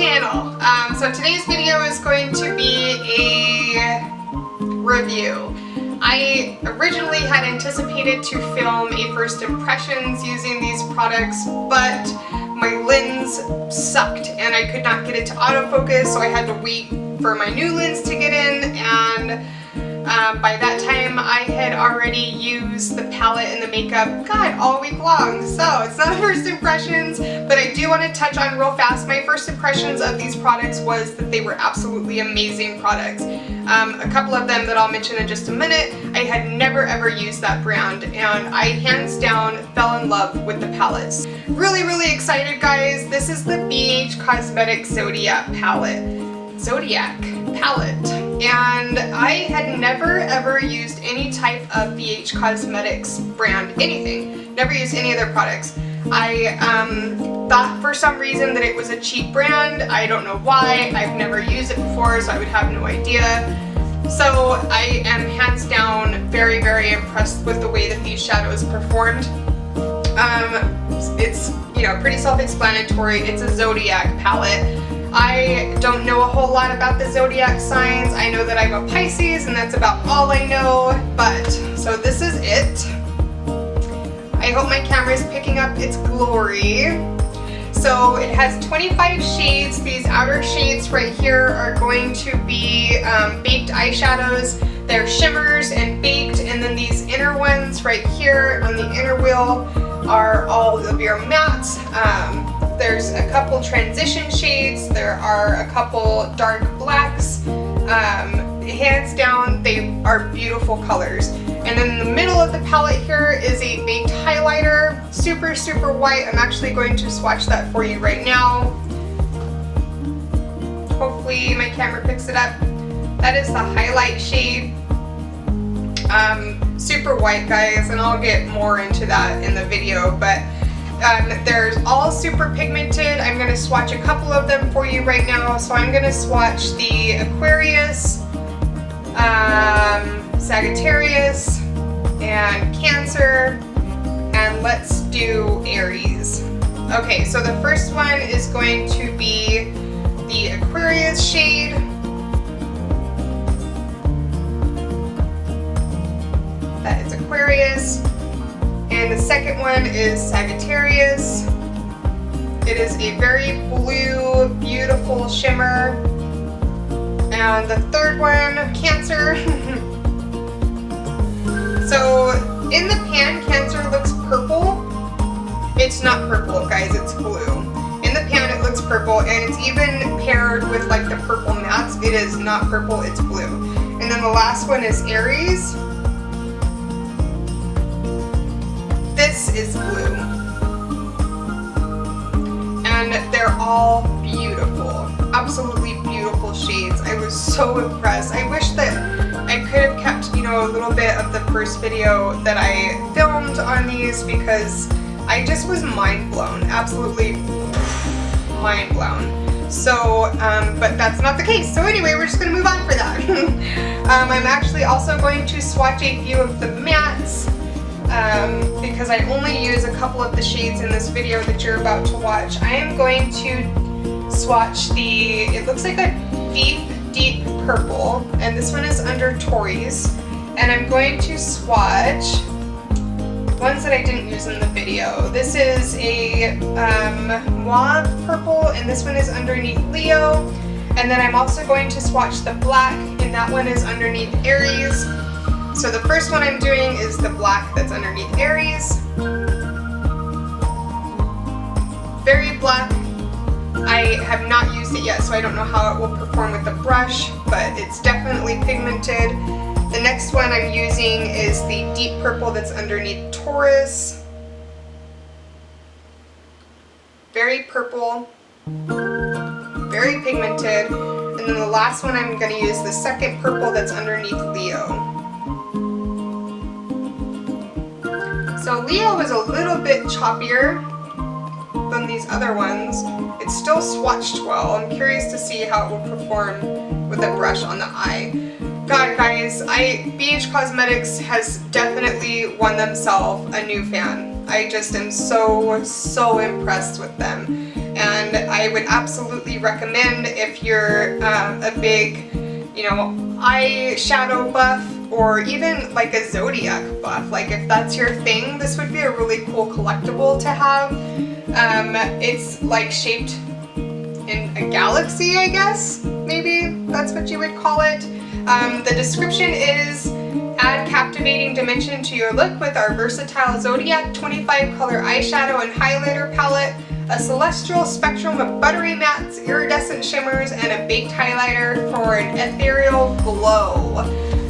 channel. So today's video is going to be a review. I originally had anticipated to film a first impressions using these products, but my lens sucked and I could not get it to autofocus, so I had to wait for my new lens to get in, and by that time I had already used the palette and the makeup, God, all week long. So it's not first impressions, but I do want to touch on real fast. My first impressions of these products was that they were absolutely amazing products. A couple of them that I'll mention in just a minute. I had never ever used that brand, and I hands down fell in love with the palettes. Really excited, guys. This is the BH Cosmetics Zodiac Palette. And I had never ever used any type of BH Cosmetics brand anything. Never used any of their products. I thought for some reason that it was a cheap brand. I don't know why. I've never used it before, so I would have no idea. So I am hands down very impressed with the way that these shadows performed. It's, you know, pretty self-explanatory. It's a Zodiac palette. I don't know a whole lot about the zodiac signs. I know that I'm a Pisces, and that's about all I know. But so this is it. I hope my camera is picking up its glory. So it has 25 shades. These outer shades right here are going to be baked eyeshadows. They're shimmers and baked, and then these inner ones right here on the inner wheel are all of your mattes. There's a couple transition shades. There are a couple dark blacks. Hands down, they are beautiful colors. And then in the middle of the palette here is a baked highlighter, super white. I'm actually going to swatch that for you right now. Hopefully my camera picks it up. That is the highlight shade. Super white, guys, and I'll get more into that in the video, but there's all super pigmented. I'm going to swatch a couple of them for you right now. So I'm going to swatch the Aquarius, Sagittarius, and Cancer, and let's do Aries. Okay, so the first one is going to be the Aquarius shade. That is Aquarius. And the second one is Sagittarius. It is a very blue, beautiful shimmer. And the third one, Cancer. So in the pan, Cancer looks purple. It's not purple, guys, it's blue. In the pan it looks purple, and it's even paired with like the purple mattes. It is not purple, it's blue. And then the last one is Aries. This is blue, and they're all beautiful, absolutely beautiful shades. I was so impressed. I wish that I could have kept, you know, a little bit of the first video that I filmed on these, because I just was mind blown, absolutely mind blown. So, but that's not the case. So anyway, we're just gonna move on for that. I'm actually also going to swatch a few of the mattes. Because I only use a couple of the shades in this video that you're about to watch. I am going to swatch it looks like a deep purple, and this one is under Tori's, and I'm going to swatch ones that I didn't use in the video. This is a mauve purple, and this one is underneath Leo, and then I'm also going to swatch the black, and that one is underneath Aries. So the first one I'm doing is the black that's underneath Aries. Very black. I have not used it yet, so I don't know how it will perform with the brush, but it's definitely pigmented. The next one I'm using is the deep purple that's underneath Taurus. Very purple, very pigmented. And then the last one I'm going to use the second purple that's underneath Leo. So Leo is a little bit choppier than these other ones. It's still swatched well. I'm curious to see how it will perform with a brush on the eye. God, guys, BH Cosmetics has definitely won themselves a new fan. I just am so impressed with them. And I would absolutely recommend if you're a big, you know, eyeshadow buff, or even like a Zodiac buff. Like if that's your thing, this would be a really cool collectible to have. It's like shaped in a galaxy, I guess, maybe that's what you would call it. The description is, add captivating dimension to your look with our versatile Zodiac 25 color eyeshadow and highlighter palette, a celestial spectrum of buttery mattes, iridescent shimmers, and a baked highlighter for an ethereal glow.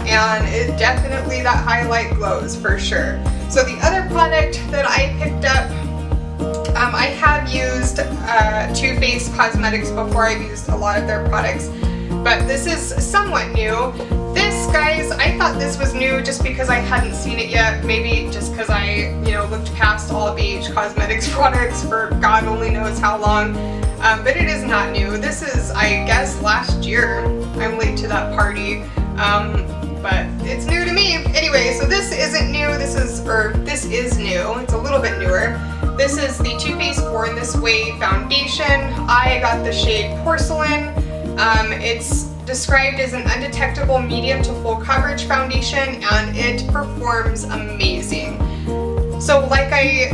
And it definitely, that highlight glows for sure. So the other product that I picked up, I have used Too Faced Cosmetics before. I've used a lot of their products, but this is somewhat new. This, guys, I thought this was new just because I hadn't seen it yet. Maybe just because I, you know, looked past all BH Cosmetics products for God only knows how long. But it is not new. This is, I guess, last year. I'm late to that party. But it's new to me. Anyway, so this isn't new. This is new. It's a little bit newer. This is the Too Faced Born This Way foundation. I got the shade Porcelain. It's described as an undetectable medium to full coverage foundation, and it performs amazing. So like I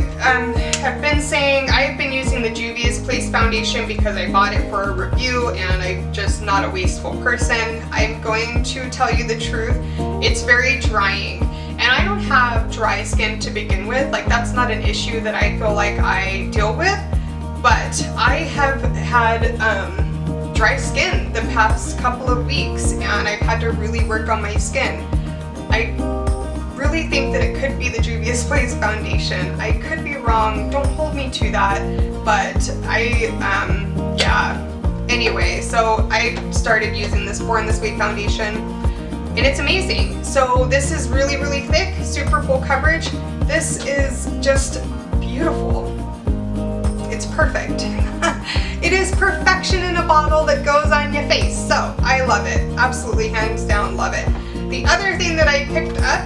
have been saying, I've been using the Juvia's Place foundation because I bought it for a review and I'm just not a wasteful person. I'm going to tell you the truth. It's very drying. And I don't have dry skin to begin with. Like, that's not an issue that I feel like I deal with. But I have had dry skin the past couple of weeks, and I've had to really work on my skin. I really think that it could be the Juvia's Place foundation. I could be wrong, don't hold me to that, but yeah. Anyway, so I started using this Born This Way foundation, and it's amazing. So this is really, really thick, super full coverage. This is just beautiful. It's perfect. It is perfection in a bottle that goes on your face. So I love it. Absolutely, hands down, love it. The other thing that I picked up,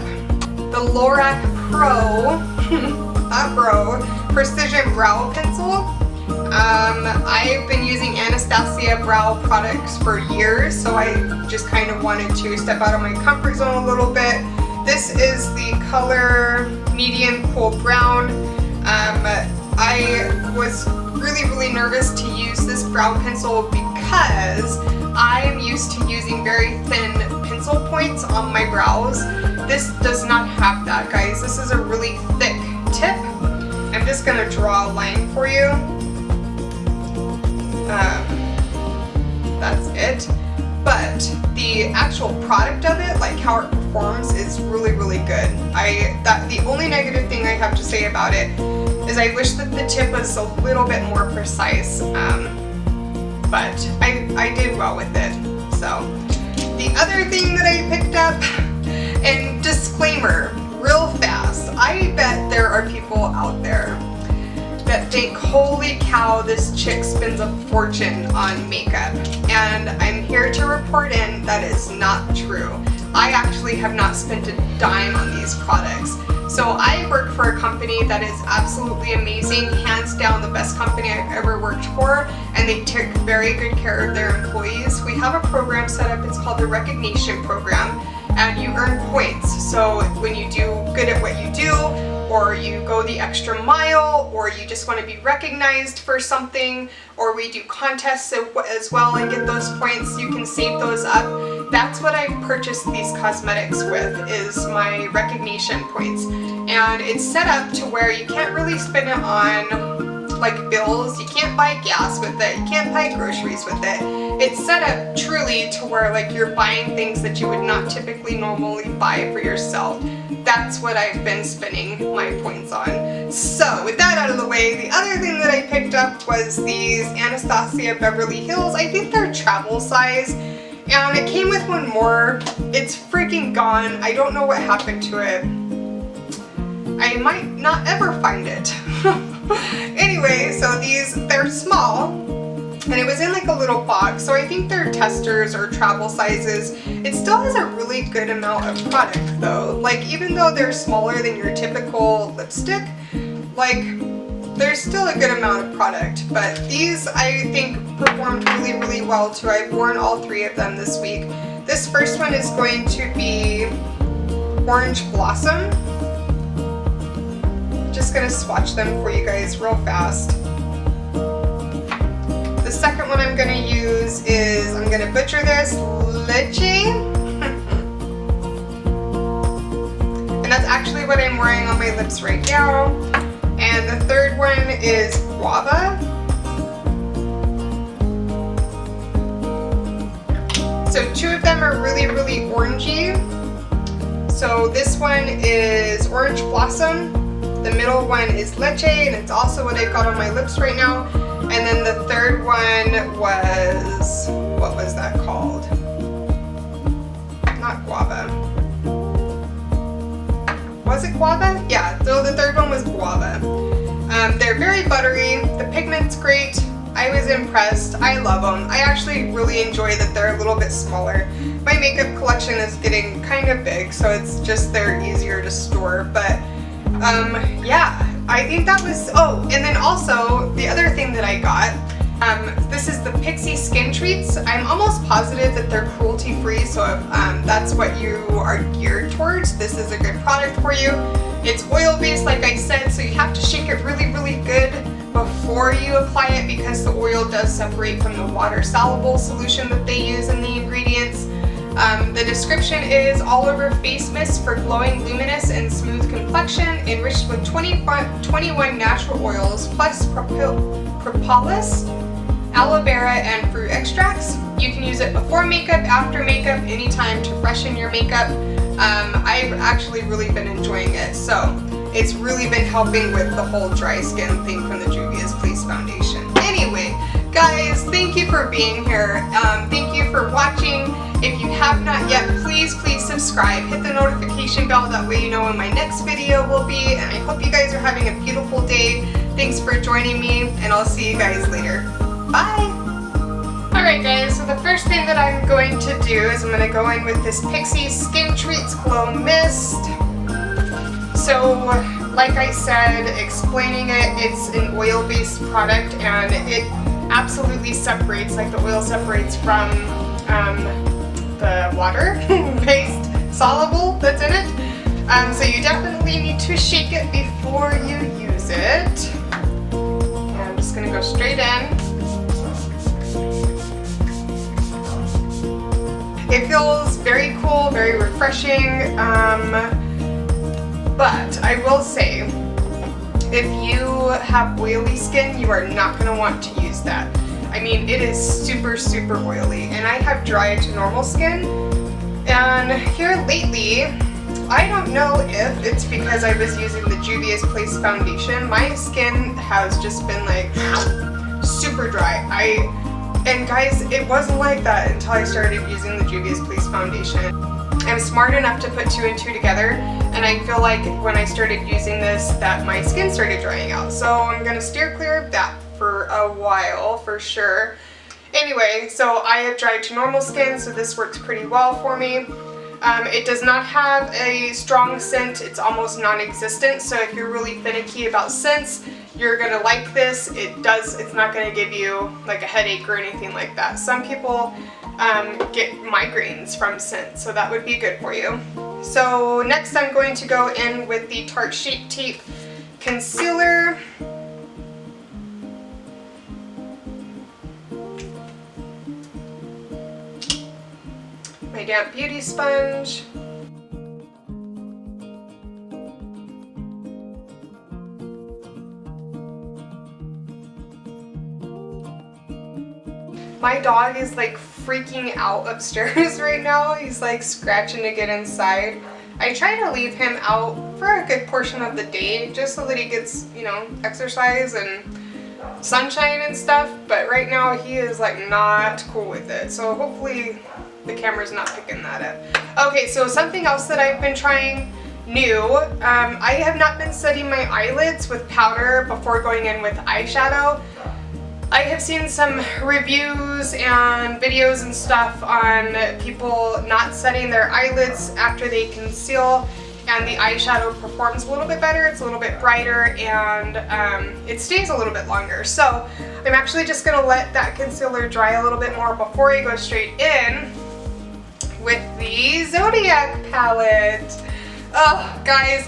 the Lorac Pro, Precision Brow Pencil. I've been using Anastasia brow products for years, so I just kind of wanted to step out of my comfort zone a little bit. This is the color Medium Cool Brown. I was really nervous to use this brow pencil because I'm used to using very thin pencil points on my brows. This does not have that, guys. This is a really thick tip. I'm just gonna draw a line for you. That's it. But the actual product of it, like how it performs, is really good. The only negative thing I have to say about it is I wish that the tip was a little bit more precise, but I did well with it. So the other thing that I picked up, and disclaimer, real fast, I bet there are people out there that think, holy cow, this chick spends a fortune on makeup, and I'm here to report in that is not true. I actually have not spent a dime on these products. So I work for a company that is absolutely amazing, hands down the best company I've ever worked for, and they take very good care of their employees. We have a program set up, it's called the Recognition Program, and you earn points. So when you do good at what you do, or you go the extra mile, or you just want to be recognized for something, or we do contests as well and get those points, you can save those up. That's what I purchased these cosmetics with, is my recognition points. And it's set up to where you can't really spend it on like bills, you can't buy gas with it, you can't buy groceries with it. It's set up truly to where like you're buying things that you would not typically normally buy for yourself. That's what I've been spending my points on. So with that out of the way, the other thing that I picked up was these Anastasia Beverly Hills. I think they're travel size, and it came with one more. It's freaking gone. I don't know what happened to it. I might not ever find it. Anyway, so they're small, and it was in like a little box, so I think they're testers or travel sizes. It still has a really good amount of product though. Like, even though they're smaller than your typical lipstick, like, there's still a good amount of product, but these I think performed really, really well too. I've worn all 3 of them this week. This first one is going to be Orange Blossom. Just gonna swatch them for you guys real fast. The second one I'm gonna use is, I'm gonna butcher this, Leche. And that's actually what I'm wearing on my lips right now. And the third one is Guava. So 2 of them are really, really orangey. So this one is Orange Blossom. The middle one is Leche, and it's also what I've got on my lips right now. And then the third one was, what was that called? Not Guava. Was it Guava? Yeah, so the third one was Guava. They're very buttery, the pigment's great, I was impressed, I love them. I actually really enjoy that they're a little bit smaller. My makeup collection is getting kind of big, so it's just they're easier to store, but yeah, I think that was, oh, and then also the other thing that I got, this is the Pixie Skin Treats. I'm almost positive that they're cruelty-free, so if that's what you are geared towards, this is a good product for you. It's oil-based, like I said, so you have to shake it really, really good before you apply it because the oil does separate from the water-soluble solution that they use in the ingredients. The description is all over face mist for glowing, luminous, and smooth complexion, enriched with 21 natural oils plus propolis, aloe vera, and fruit extracts. You can use it before makeup, after makeup, anytime to freshen your makeup. I've actually really been enjoying it, so it's really been helping with the whole dry skin thing from the Juvia's Place Foundation. Anyway, guys, thank you for being here. Thank you for watching. If you have not yet, please subscribe. Hit the notification bell, that way you know when my next video will be. And I hope you guys are having a beautiful day. Thanks for joining me, and I'll see you guys later. Bye! Alright guys, so the first thing that I'm going to do is I'm going to go in with this Pixie Skin Treats Glow Mist. So, like I said, explaining it, it's an oil-based product and it absolutely separates, like the oil separates from the water-based soluble that's in it. So you definitely need to shake it before you use it. And I'm just going to go straight in. It feels very cool, very refreshing, but I will say, if you have oily skin, you are not going to want to use that. I mean, it is super, super oily, and I have dry to normal skin, and here lately, I don't know if it's because I was using the Juvia's Place Foundation, my skin has just been like super dry. And guys, it wasn't like that until I started using the Juvia's Place Foundation. I'm smart enough to put 2 and 2 together, and I feel like when I started using this that my skin started drying out. So I'm going to steer clear of that for a while for sure. Anyway, so I have dry to normal skin, so this works pretty well for me. It does not have a strong scent, it's almost non-existent, so if you're really finicky about scents, you're gonna like this. It's not gonna give you like a headache or anything like that. Some people get migraines from scent, so that would be good for you. So next I'm going to go in with the Tarte Shape Tape Concealer. My damp beauty sponge. My dog is like freaking out upstairs right now. He's like scratching to get inside. I try to leave him out for a good portion of the day just so that he gets, you know, exercise and sunshine and stuff, but right now he is like not cool with it. So hopefully the camera's not picking that up. Okay, so something else that I've been trying new, I have not been setting my eyelids with powder before going in with eyeshadow. I have seen some reviews and videos and stuff on people not setting their eyelids after they conceal, and the eyeshadow performs a little bit better. It's a little bit brighter, and it stays a little bit longer. So I'm actually just going to let that concealer dry a little bit more before I go straight in with the Zodiac palette. Oh, guys,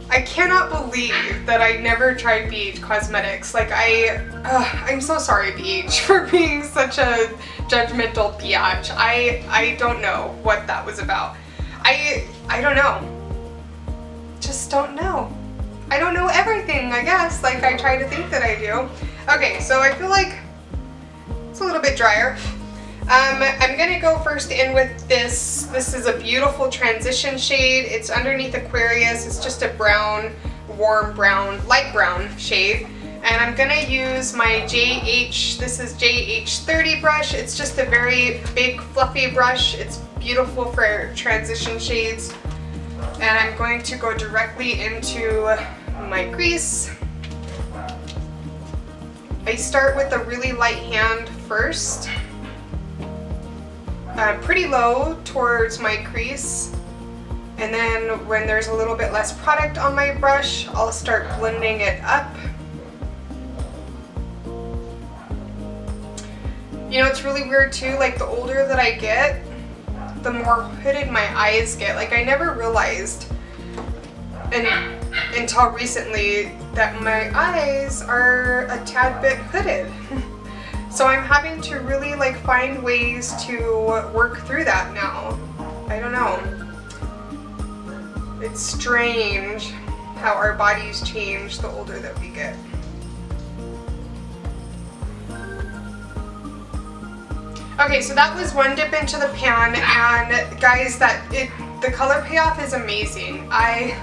I cannot believe that I never tried BH Cosmetics. Like, I'm so sorry, BH, for being such a judgmental biatch. I don't know what that was about. I don't know. Just don't know. I don't know everything, I guess. Like, I try to think that I do. Okay, so I feel like it's a little bit drier. I'm gonna go first in with this. This is a beautiful transition shade. It's underneath Aquarius. It's just a brown, warm brown, light brown shade. And I'm gonna use my this is JH30 brush. It's just a very big, fluffy brush. It's beautiful for transition shades. And I'm going to go directly into my crease. I start with a really light hand first. Pretty low towards my crease, and then when there's a little bit less product on my brush, I'll start blending it up. You know, it's really weird too, like the older that I get, the more hooded my eyes get. Like, I never realized until recently that my eyes are a tad bit hooded. So I'm having to really like find ways to work through that now. I don't know. It's strange how our bodies change the older that we get. Okay, so that was one dip into the pan, and guys, the color payoff is amazing. I'm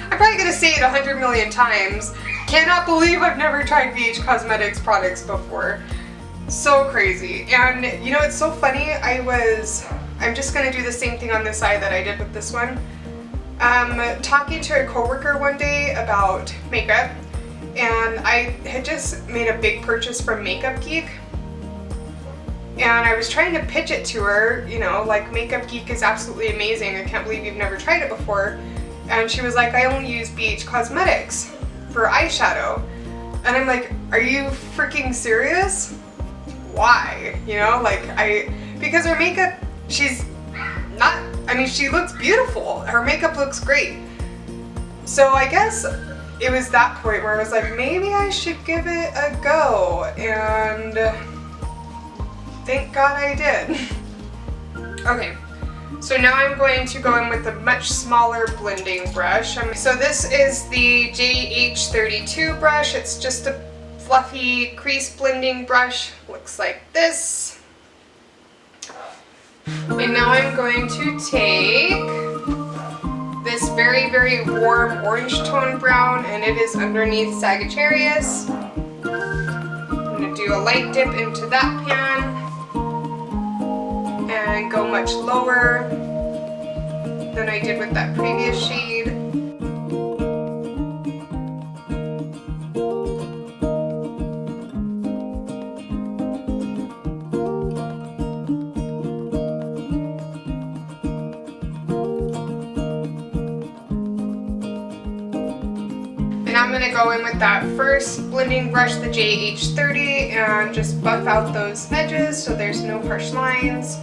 probably gonna say it 100 million times. Cannot believe I've never tried BH Cosmetics products before. So crazy. And you know, it's so funny, I'm just gonna do the same thing on this eye that I did with this one. Talking to a coworker one day about makeup, and I had just made a big purchase from Makeup Geek, and I was trying to pitch it to her, you know, like, Makeup Geek is absolutely amazing, I can't believe you've never tried it before. And she was like, I only use BH Cosmetics for eyeshadow. And I'm like, are you freaking serious? Why? You know, like, because her makeup, she's not, I mean, she looks beautiful. Her makeup looks great. So I guess it was that point where I was like, maybe I should give it a go, and thank God I did. Okay, so now I'm going to go in with a much smaller blending brush. So this is the JH32 brush. It's just a fluffy crease blending brush. Looks like this. And now I'm going to take this very, very warm orange tone brown, and it is underneath Sagittarius. I'm going to do a light dip into that pan and go much lower than I did with that previous shade. And I'm going to go in with that first blending brush, the JH30, and just buff out those edges so there's no harsh lines.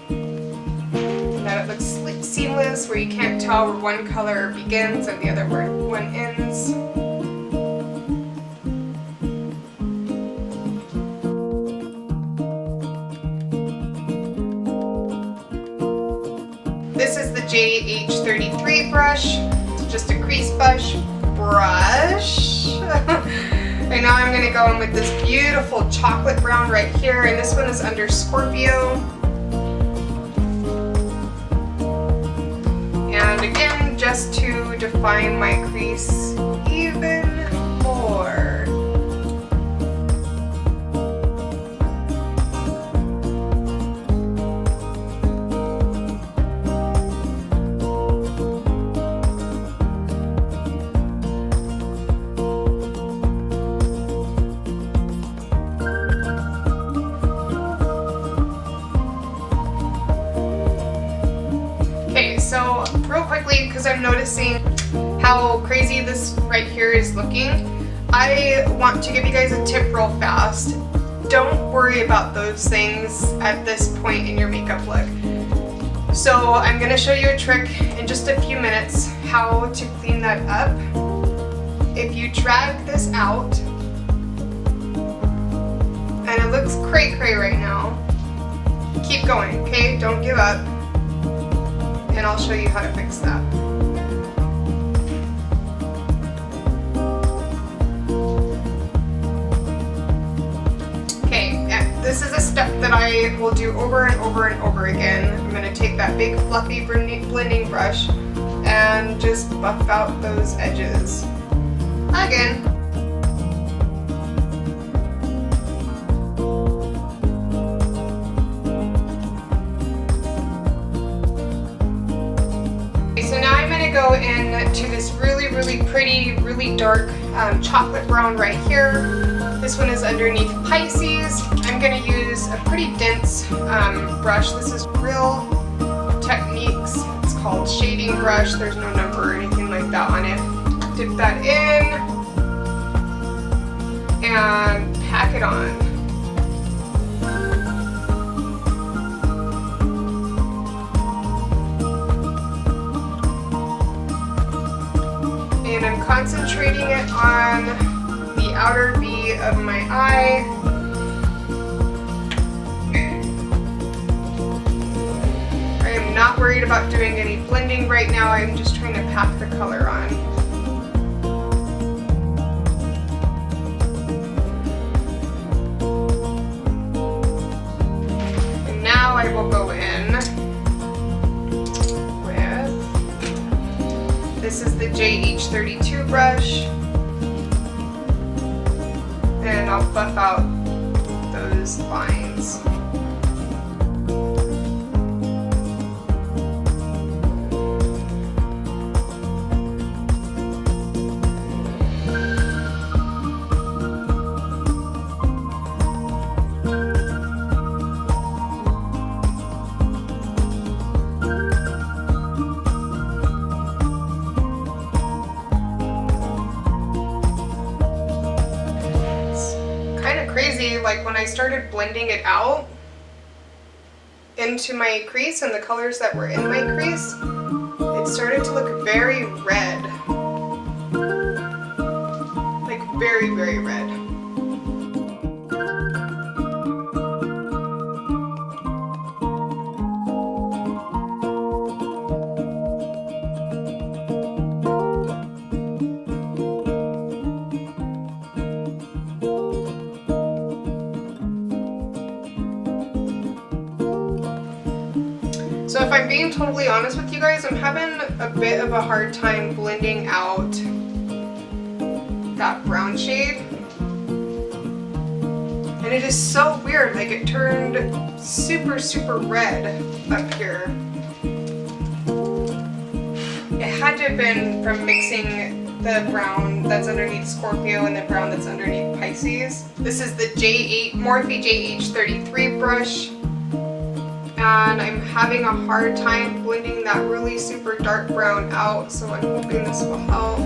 And that it looks seamless, where you can't tell where one color begins and the other one ends. This is the JH33 brush. It's just a crease brush. And now I'm going to go in with this beautiful chocolate brown right here, and this one is under Scorpio. And again, just to define my crease even more. So real quickly, I'm noticing how crazy this right here is looking, I want to give you guys a tip real fast. Don't worry about those things at this point in your makeup look. So I'm going to show you a trick in just a few minutes how to clean that up. If you drag this out, and it looks cray-cray right now, keep going, okay? Don't give up. And I'll show you how to fix that. This is a step that I will do over and over and over again. I'm going to take that big fluffy blending brush and just buff out those edges. Again. Okay, so now I'm going to go into this really, really pretty, really dark chocolate brown right here. This one is underneath Pisces. I'm going to use a pretty dense brush. This is Real Techniques. It's called Shading Brush. There's no number or anything like that on it. Dip that in and pack it on. And I'm concentrating it on the outer V of my eye. I am not worried about doing any blending right now. I'm just trying to pack the color on. And now I will go in with, this is the JH32 brush. And I'll buff out those lines. Crazy, like when I started blending it out into my crease and the colors that were in my crease, it started to look very red. Like very, very red. So if I'm being totally honest with you guys, I'm having a bit of a hard time blending out that brown shade. And it is so weird, like it turned super, super red up here. It had to have been from mixing the brown that's underneath Scorpio and the brown that's underneath Pisces. This is the Morphe JH33 brush. And I'm having a hard time blending that really super dark brown out, so I'm hoping this will help.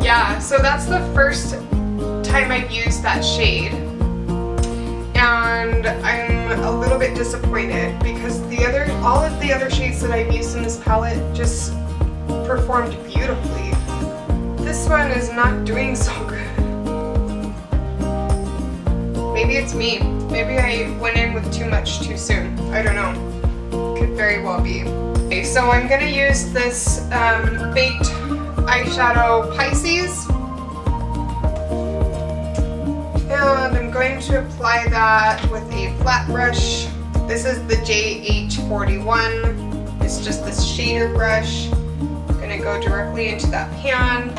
Yeah, so that's the first time I've used that shade. And I'm a little bit disappointed because all of the other shades that I've used in this palette just performed beautifully. This one is not doing so good. Maybe it's me. Maybe I went in with too much too soon. I don't know. Could very well be. Okay, so I'm going to use this baked eyeshadow Pisces. And I'm going to apply that with a flat brush. This is the JH41. It's just this shader brush. I'm going to go directly into that pan.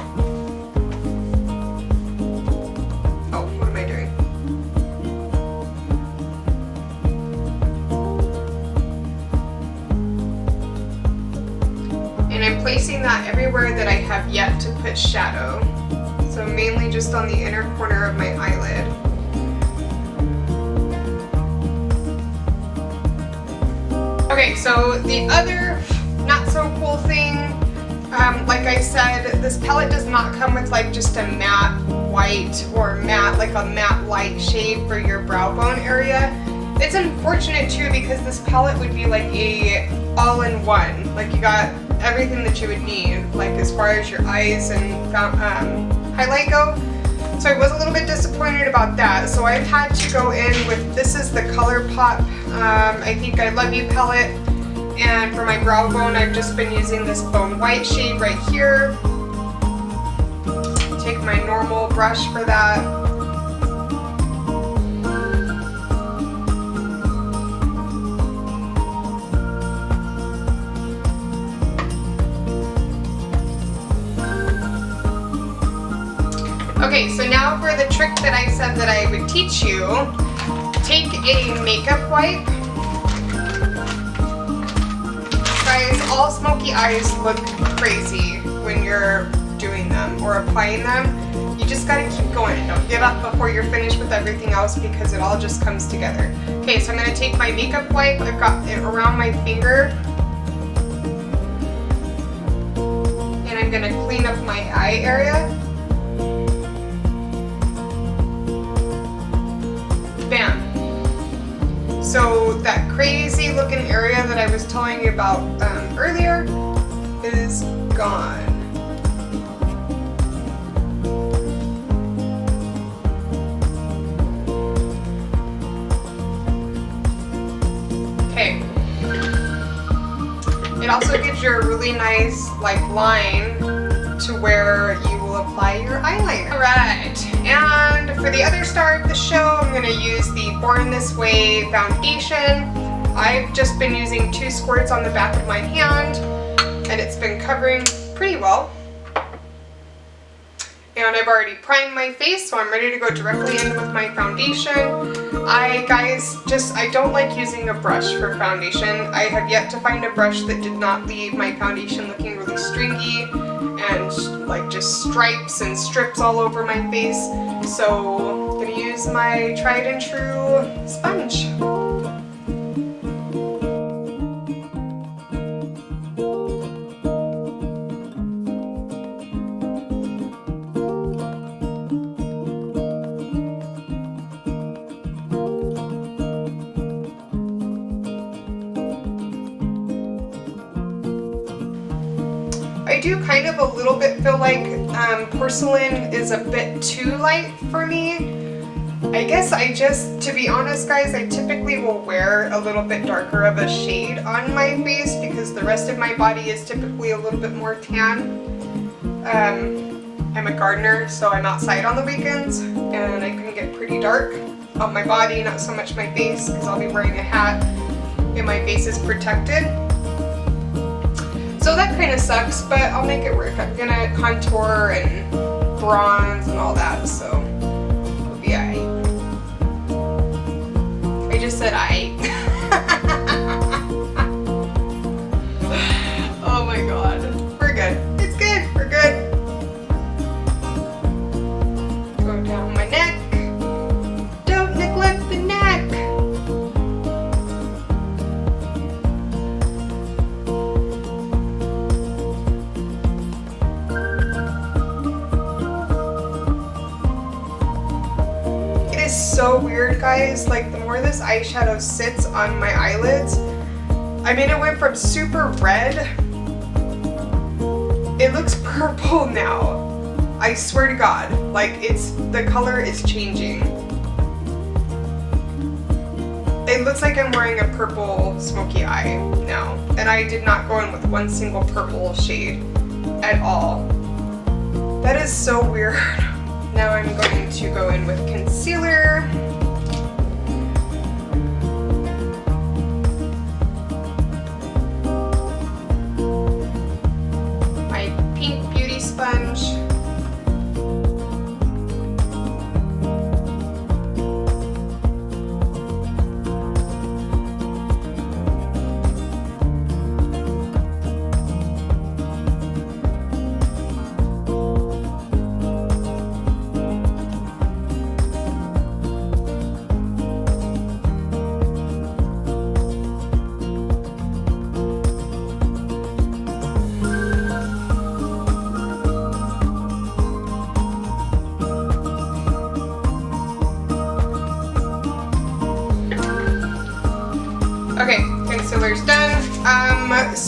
And I'm placing that everywhere that I have yet to put shadow. So mainly just on the inner corner of my eyelid. Okay, so the other not so cool thing, like I said, this palette does not come with like just a matte white or matte, like a matte light shade for your brow bone area. It's unfortunate too because this palette would be like a all-in-one. Like you got everything that you would need, like as far as your eyes and highlight go. So I was a little bit disappointed about that. So I've had to go in with, this is the ColourPop, I think I Love You palette. And for my brow bone, I've just been using this bone white shade right here. Take my normal brush for that. Okay, so now for the trick that I said that I would teach you. Take a makeup wipe. Guys, all smoky eyes look crazy when you're doing them or applying them. You just gotta keep going. Don't give up before you're finished with everything else because it all just comes together. Okay, so I'm gonna take my makeup wipe. I've got it around my finger. And I'm gonna clean up my eye area. Bam. So that crazy looking area that I was telling you about earlier is gone. Okay. It also gives you a really nice like line to where you will apply your eyeliner. Alright, and for the other star of the show, I'm going to use the Born This Way foundation. I've just been using 2 squirts on the back of my hand, and it's been covering pretty well. And I've already primed my face, so I'm ready to go directly in with my foundation. I don't like using a brush for foundation. I have yet to find a brush that did not leave my foundation looking really stringy and like just stripes and strips all over my face. So I'm gonna use my tried and true sponge. I do kind of a little bit feel like porcelain is a bit too light for me. I guess to be honest guys, I typically will wear a little bit darker of a shade on my face because the rest of my body is typically a little bit more tan. I'm a gardener, so I'm outside on the weekends and I can get pretty dark on my body, not so much my face because I'll be wearing a hat and my face is protected. So that kind of sucks, but I'll make it work. I'm gonna contour and bronze and all that, so it'll be alright. I just said aight. Oh my god. We're good. It's good. We're good. Go down my neck. Don't neglect the neck. So weird guys, like the more this eyeshadow sits on my eyelids, I mean it went from super red, it looks purple now. I swear to god, like the color is changing. It looks like I'm wearing a purple smoky eye now, and I did not go in with one single purple shade at all. That is so weird. Now I'm going to go in with concealer. My pink beauty sponge.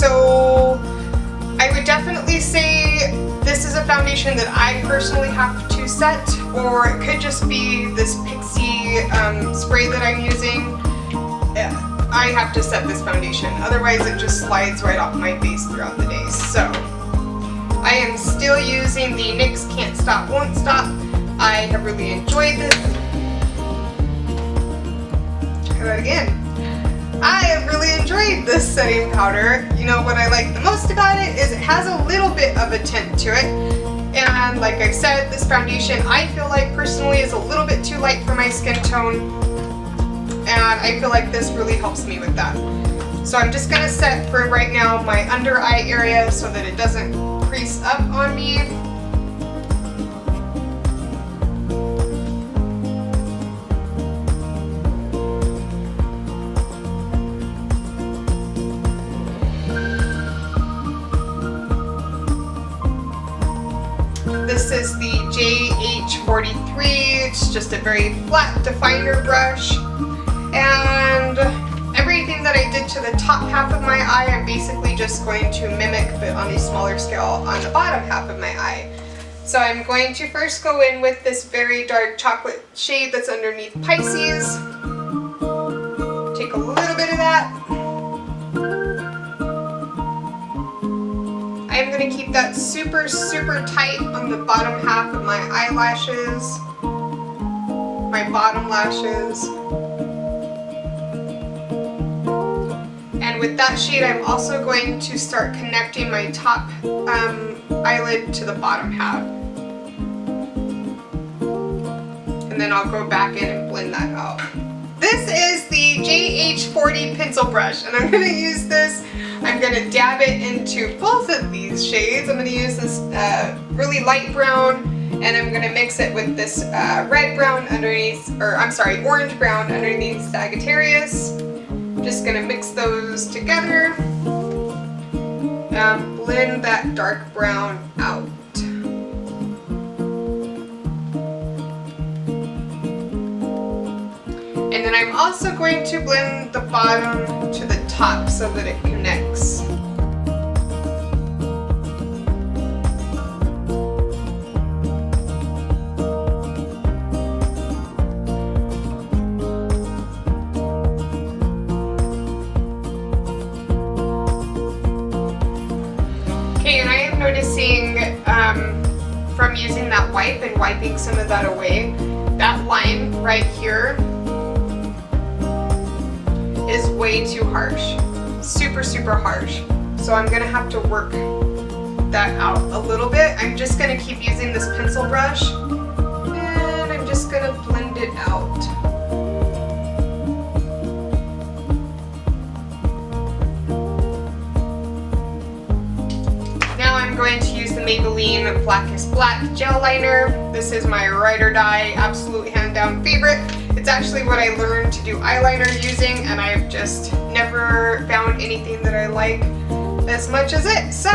So I would definitely say this is a foundation that I personally have to set, or it could just be this Pixie spray that I'm using. I have to set this foundation, otherwise it just slides right off my face throughout the day. So I am still using the NYX Can't Stop Won't Stop. I have really enjoyed this. Try that again. I have really enjoyed this setting powder. You know what I like the most about it is it has a little bit of a tint to it. And like I've said, this foundation I feel like personally is a little bit too light for my skin tone. And I feel like this really helps me with that. So I'm just going to set for right now my under eye area so that it doesn't crease up on me. This is the JH43. It's just a very flat definer brush. And everything that I did to the top half of my eye, I'm basically just going to mimic, but on a smaller scale, on the bottom half of my eye. So I'm going to first go in with this very dark chocolate shade that's underneath Pisces. Take a little bit of that. I'm going to keep that super, super tight on the bottom half of my eyelashes, my bottom lashes. And with that shade, I'm also going to start connecting my top eyelid to the bottom half. And then I'll go back in and blend that out. This is the JH40 pencil brush, and I'm going to use this. I'm going to dab it into both of these shades. I'm going to use this really light brown, and I'm going to mix it with this red brown underneath, or I'm sorry, orange brown underneath Sagittarius. I'm just going to mix those together and blend that dark brown out. And then I'm also going to blend the bottom to the top so that it connects. Okay, and I am noticing from using that wipe and wiping some of that away, that line right here is way too harsh. Super, super harsh. So I'm gonna have to work that out a little bit. I'm just gonna keep using this pencil brush and I'm just gonna blend it out. Now I'm going to use the Maybelline Blackest Black gel liner. This is my ride or die, absolute hand down favorite. It's actually what I learned to do eyeliner using, and I've just never found anything that I like as much as it. So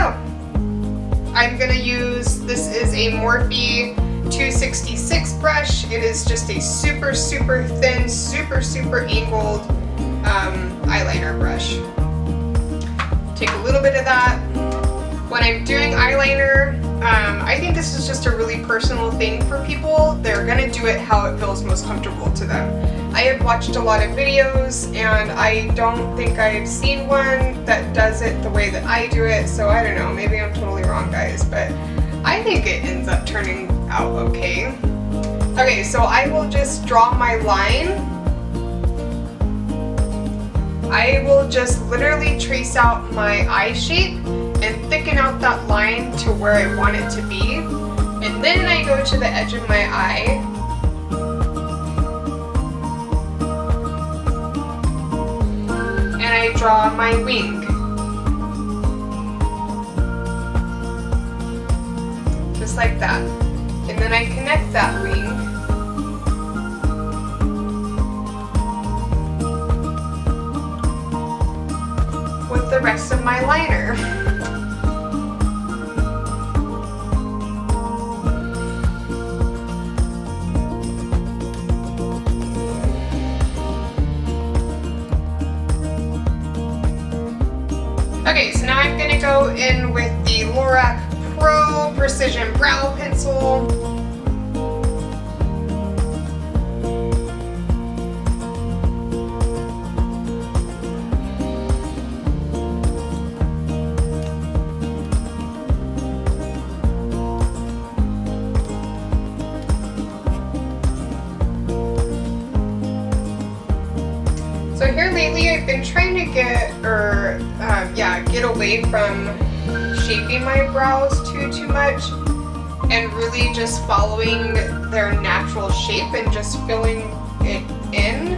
I'm gonna use, this is a Morphe 266 brush. It is just a super, super thin, super, super angled eyeliner brush. Take a little bit of that. When I'm doing eyeliner, I think this is just a really personal thing for people. They're gonna do it how it feels most comfortable to them. I have watched a lot of videos and I don't think I've seen one that does it the way that I do it, so I don't know, maybe I'm totally wrong, guys, but I think it ends up turning out okay. Okay, so I will just draw my line. I will just literally trace out my eye shape and thicken out that line to where I want it to be. And then I go to the edge of my eye. And I draw my wing. Just like that. And then I connect that wing. With the rest of my liner. Okay, so now go in with the Lorac Pro Precision Brow Pencil. So here lately I've been trying to get away from shaping my brows too much and really just following their natural shape and just filling it in.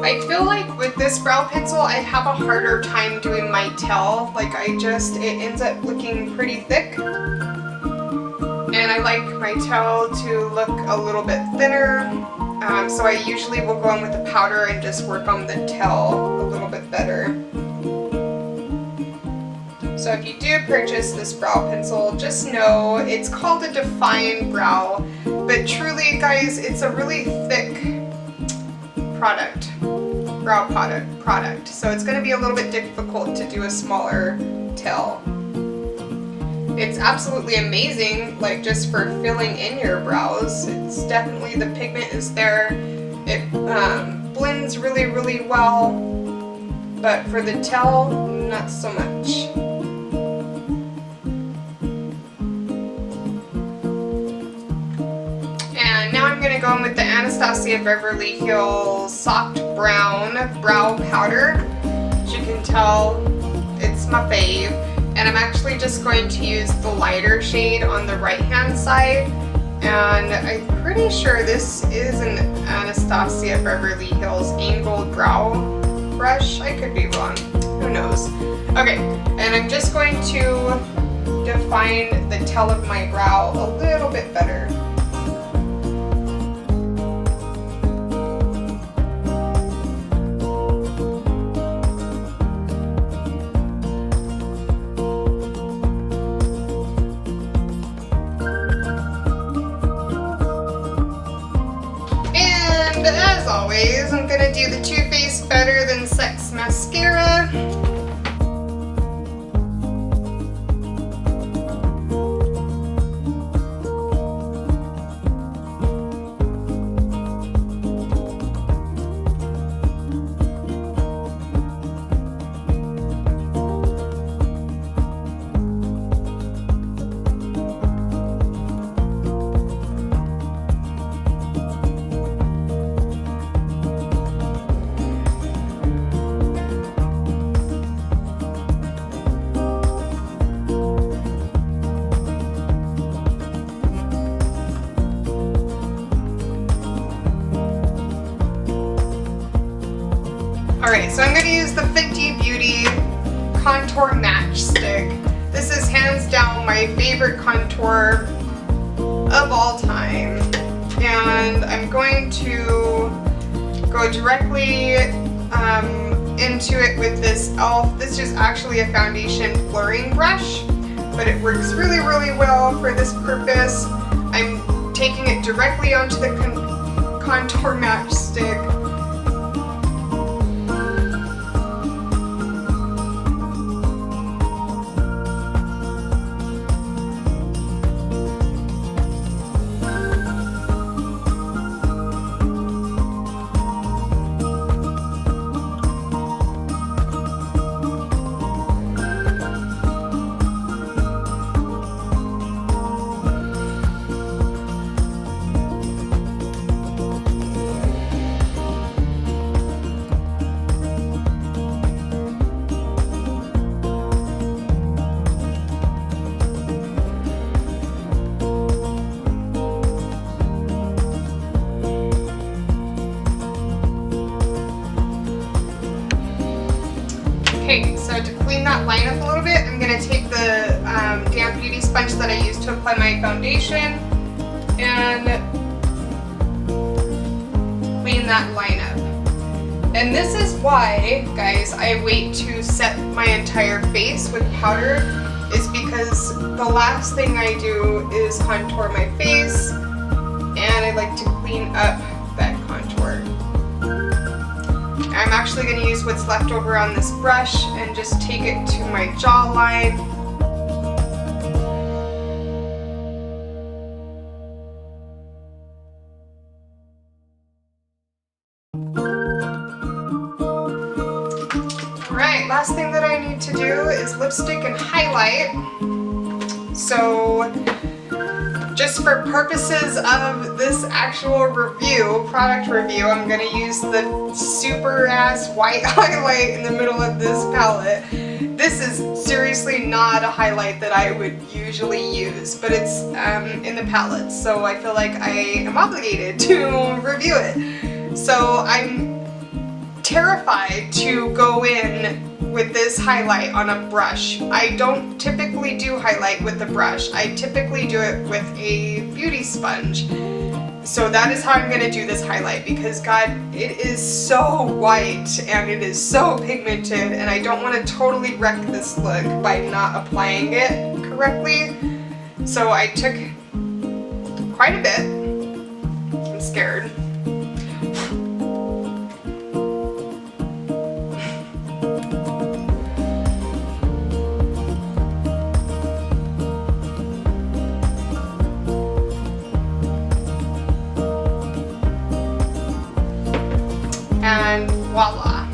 I feel like with this brow pencil I have a harder time doing my tail. Like it ends up looking pretty thick. And I like my tail to look a little bit thinner. So I usually will go in with the powder and just work on the tail a little bit better. So if you do purchase this brow pencil, just know it's called a Define Brow. But truly guys, it's a really thick brow product, so it's going to be a little bit difficult to do a smaller tail. It's absolutely amazing, like just for filling in your brows. It's definitely, the pigment is there, it blends really well, but for the tail, not so much. Now I'm going to go in with the Anastasia Beverly Hills Soft Brown Brow Powder. As you can tell, it's my fave. And I'm actually just going to use the lighter shade on the right hand side. And I'm pretty sure this is an Anastasia Beverly Hills Angled Brow Brush. I could be wrong. Who knows? Okay, and I'm just going to define the tail of my brow a little bit better. As always, I'm gonna do the Too Faced Better Than Sex mascara. Alright, so I'm going to use the Fenty Beauty Contour Match Stick. This is hands down my favorite contour of all time. And I'm going to go directly into it with this e.l.f. This is actually a foundation blurring brush, but it works really well for this purpose. I'm taking it directly onto the contour match stick. Okay, so to clean that line up a little bit, I'm going to take the damp beauty sponge that I used to apply my foundation and clean that line up. And this is why, guys, I wait to set my entire face with powder, is because the last thing I do is contour my face, and I like to clean up that contour. I'm actually going to use what's left over on this brush and just take it to my jawline. Alright, last thing that I need to do is lipstick and highlight. So, just for purposes of this actual review, product review, I'm going to use the super ass white highlight in the middle of this palette. This is seriously not a highlight that I would usually use, but it's in the palette, so I feel like I am obligated to review it. So I'm terrified to go in with this highlight on a brush. I don't typically do highlight with a brush. I typically do it with a beauty sponge. So that is how I'm going to do this highlight, because God, it is so white and it is so pigmented, and I don't want to totally wreck this look by not applying it correctly. So I took quite a bit. I'm scared. And voila.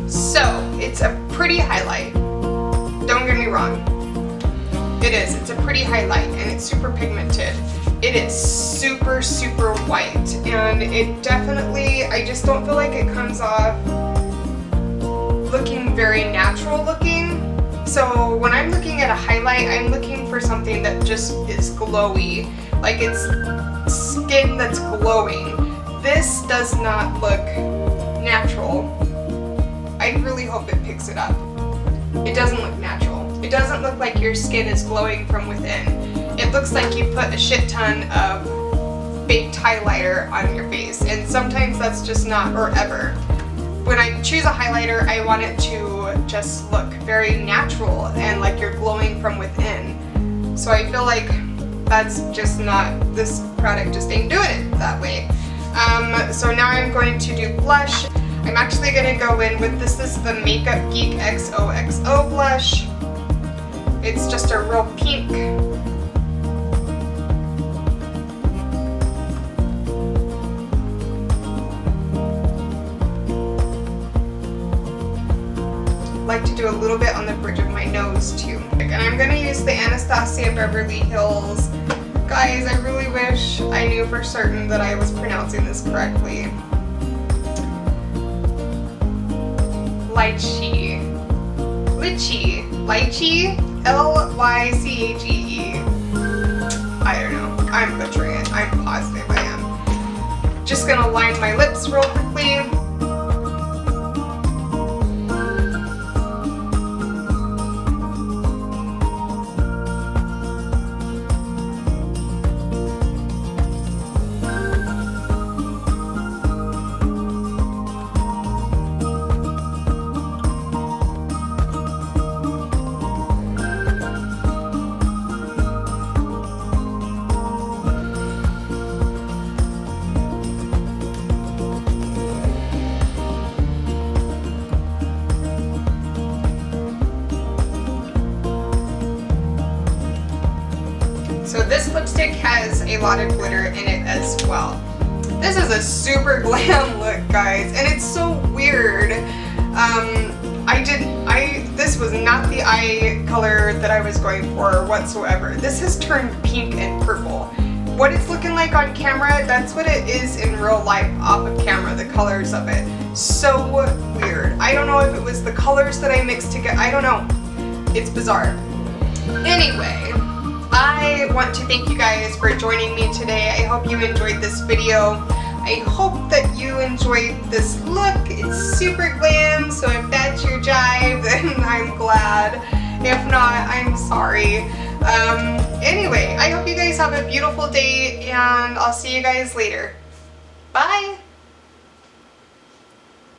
So, it's a pretty highlight. Don't get me wrong. It is. It's a pretty highlight and it's super pigmented. It is super, super white, and it definitely, I just don't feel like it comes off looking very natural looking. So when I'm looking at a highlight, I'm looking for something that just is glowy. Like it's skin that's glowing. This does not look natural. I really hope it picks it up. It doesn't look natural. It doesn't look like your skin is glowing from within. It looks like you put a shit ton of baked highlighter on your face, and sometimes that's just not, or ever. When I choose a highlighter, I want it to just look very natural and like you're glowing from within. So I feel like that's just not, this product just ain't doing it that way. So now I'm going to do blush. I'm actually going to go in with this. This is the Makeup Geek XOXO blush. It's just a real pink. Like to do a little bit on the bridge of my nose too. And I'm going to use the Anastasia Beverly Hills. Guys, I really wish I knew for certain that I was pronouncing this correctly. Lychee. Lychee? L-Y-C-H-E-E. I don't know. I'm butchering it. I'm positive I am. Just gonna line my lips real quickly. So this lipstick has a lot of glitter in it as well. This is a super glam look, guys, and it's so weird. This was not the eye color that I was going for whatsoever. This has turned pink and purple. What it's looking like on camera, that's what it is in real life off of camera, the colors of it. So weird. I don't know if it was the colors that I mixed together. I don't know. It's bizarre. Anyway, I want to thank you guys for joining me today. I hope you enjoyed this video. I hope that you enjoyed this look. It's super glam, so if that's your jive, then I'm glad. If not, I'm sorry. Anyway, I hope you guys have a beautiful day, and I'll see you guys later. Bye!